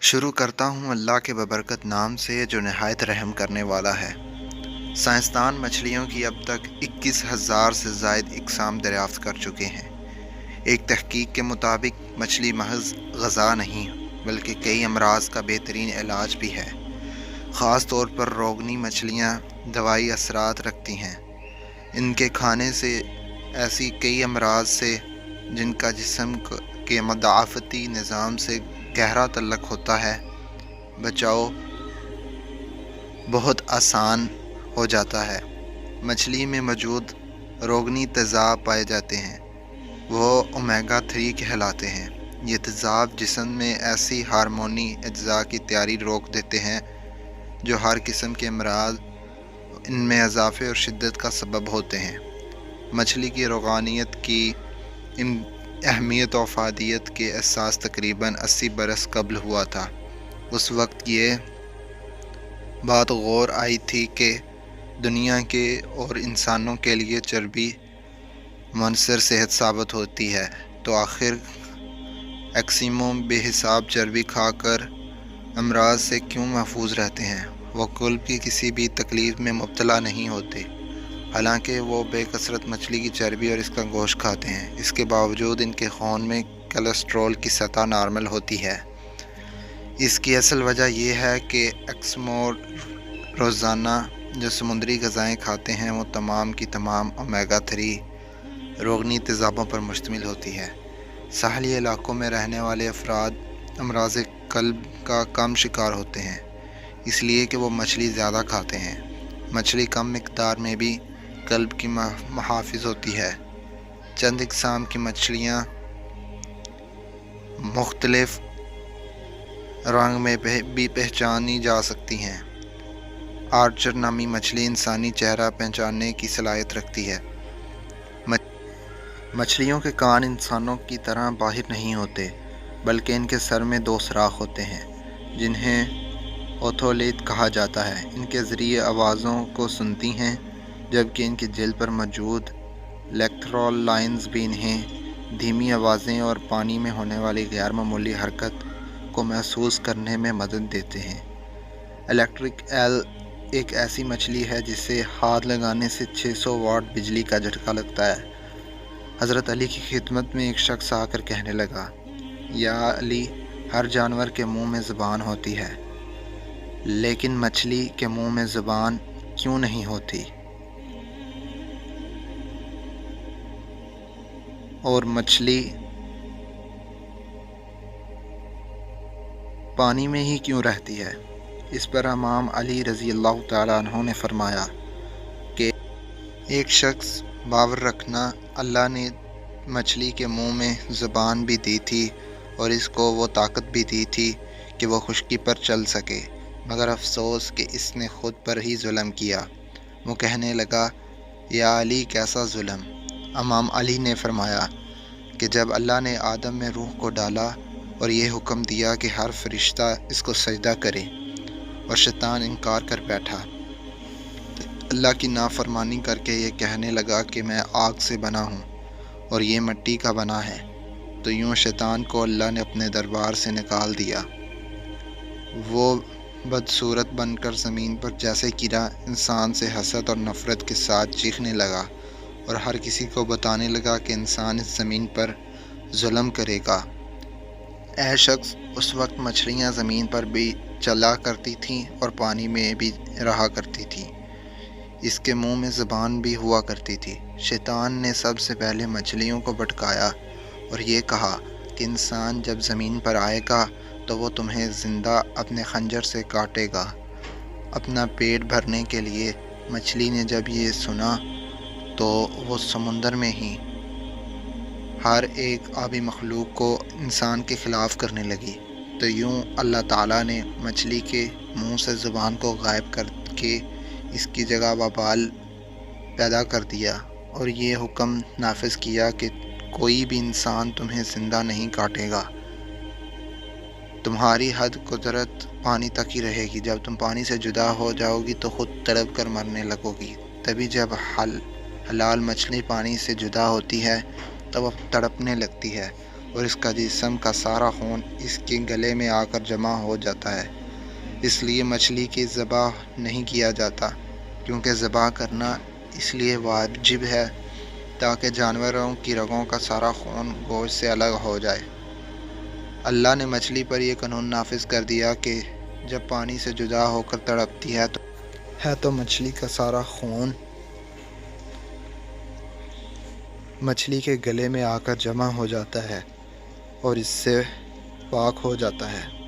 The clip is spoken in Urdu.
شروع کرتا ہوں اللہ کے ببرکت نام سے جو نہایت رحم کرنے والا ہے۔ سائنسدان مچھلیوں کی اب تک 21,000 سے زائد اقسام دریافت کر چکے ہیں۔ ایک تحقیق کے مطابق مچھلی محض غذا نہیں بلکہ کئی امراض کا بہترین علاج بھی ہے۔ خاص طور پر روگنی مچھلیاں دوائی اثرات رکھتی ہیں۔ ان کے کھانے سے ایسی کئی امراض سے جن کا جسم کے مدافعتی نظام سے گہرا تعلق ہوتا ہے بچاؤ بہت آسان ہو جاتا ہے۔ مچھلی میں موجود روگنی تیزاب پائے جاتے ہیں، وہ اومیگا 3 کہلاتے ہیں۔ یہ تیزاب جسم میں ایسی ہارمونی اجزاء کی تیاری روک دیتے ہیں جو ہر قسم کے امراض ان میں اضافے اور شدت کا سبب ہوتے ہیں۔ مچھلی کی روغانیت کی اہمیت و افادیت کے احساس تقریباً 80 برس قبل ہوا تھا۔ اس وقت یہ بات غور آئی تھی کہ دنیا کے اور انسانوں کے لیے چربی منحصر صحت ثابت ہوتی ہے، تو آخر ایسکیمو بے حساب چربی کھا کر امراض سے کیوں محفوظ رہتے ہیں؟ وہ قلب کی کسی بھی تکلیف میں مبتلا نہیں ہوتے، حالانکہ وہ بے کثرت مچھلی کی چربی اور اس کا گوشت کھاتے ہیں۔ اس کے باوجود ان کے خون میں کولیسٹرول کی سطح نارمل ہوتی ہے۔ اس کی اصل وجہ یہ ہے کہ ایسکیمو روزانہ جو سمندری غذائیں کھاتے ہیں وہ تمام کی تمام اومیگا 3 روگنی تیزابوں پر مشتمل ہوتی ہے۔ ساحلی علاقوں میں رہنے والے افراد امراض قلب کا کم شکار ہوتے ہیں، اس لیے کہ وہ مچھلی زیادہ کھاتے ہیں۔ مچھلی کم مقدار میں بھی قلب کی محافظ ہوتی ہے۔ چند اقسام کی مچھلیاں مختلف رنگ میں بھی پہچانی جا سکتی ہیں۔ آرچر نامی مچھلی انسانی چہرہ پہچاننے کی صلاحیت رکھتی ہے۔ مچھلیوں کے کان انسانوں کی طرح باہر نہیں ہوتے، بلکہ ان کے سر میں 2 سوراخ ہوتے ہیں جنہیں اوتھولیٹ کہا جاتا ہے۔ ان کے ذریعے آوازوں کو سنتی ہیں، جبکہ ان کی جلد پر موجود لیکٹرال لائنز بھی انہیں دھیمی آوازیں اور پانی میں ہونے والی غیر معمولی حرکت کو محسوس کرنے میں مدد دیتے ہیں۔ الیکٹرک ایل ایک ایسی مچھلی ہے جسے ہاتھ لگانے سے 600 واٹ بجلی کا جھٹکا لگتا ہے۔ حضرت علی کی خدمت میں ایک شخص آ کر کہنے لگا، یا علی، ہر جانور کے منہ میں زبان ہوتی ہے، لیکن مچھلی کے منہ میں زبان کیوں نہیں ہوتی؟ اور مچھلی پانی میں ہی کیوں رہتی ہے؟ اس پر امام علی رضی اللہ تعالیٰ عنہ نے فرمایا کہ ایک شخص باور رکھنا، اللہ نے مچھلی کے منہ میں زبان بھی دی تھی اور اس کو وہ طاقت بھی دی تھی کہ وہ خشکی پر چل سکے، مگر افسوس کہ اس نے خود پر ہی ظلم کیا۔ وہ کہنے لگا، یا علی، کیسا ظلم؟ امام علی نے فرمایا کہ جب اللہ نے آدم میں روح کو ڈالا اور یہ حکم دیا کہ ہر فرشتہ اس کو سجدہ کرے اور شیطان انکار کر بیٹھا، اللہ کی نافرمانی کر کے یہ کہنے لگا کہ میں آگ سے بنا ہوں اور یہ مٹی کا بنا ہے، تو یوں شیطان کو اللہ نے اپنے دربار سے نکال دیا۔ وہ بدصورت بن کر زمین پر جیسے کیڑا انسان سے حسد اور نفرت کے ساتھ چیخنے لگا اور ہر کسی کو بتانے لگا کہ انسان اس زمین پر ظلم کرے گا۔ اے شخص، اس وقت مچھلیاں زمین پر بھی چلا کرتی تھیں اور پانی میں بھی رہا کرتی تھیں۔ اس کے منہ میں زبان بھی ہوا کرتی تھی۔ شیطان نے سب سے پہلے مچھلیوں کو بھٹکایا اور یہ کہا کہ انسان جب زمین پر آئے گا تو وہ تمہیں زندہ اپنے خنجر سے کاٹے گا۔ اپنا پیٹ بھرنے کے لیے مچھلی نے جب یہ سنا تو وہ سمندر میں ہی ہر ایک آبی مخلوق کو انسان کے خلاف کرنے لگی، تو یوں اللہ تعالیٰ نے مچھلی کے منہ سے زبان کو غائب کر کے اس کی جگہ وبال پیدا کر دیا اور یہ حکم نافذ کیا کہ کوئی بھی انسان تمہیں زندہ نہیں کاٹے گا۔ تمہاری حد قدرت پانی تک ہی رہے گی۔ جب تم پانی سے جدا ہو جاؤ گی تو خود تڑپ کر مرنے لگو گی۔ تبھی جب حلال مچھلی پانی سے جدا ہوتی ہے تو وہ تڑپنے لگتی ہے اور اس کا جسم کا سارا خون اس کے گلے میں آ کر جمع ہو جاتا ہے۔ اس لیے مچھلی کی ذبح نہیں کیا جاتا، کیونکہ ذبح کرنا اس لیے واجب ہے تاکہ جانوروں کی رگوں کا سارا خون گوشت سے الگ ہو جائے۔ اللہ نے مچھلی پر یہ قانون نافذ کر دیا کہ جب پانی سے جدا ہو کر تڑپتی ہے تو مچھلی کا سارا خون مچھلی کے گلے میں آ کر جمع ہو جاتا ہے اور اس سے پاک ہو جاتا ہے۔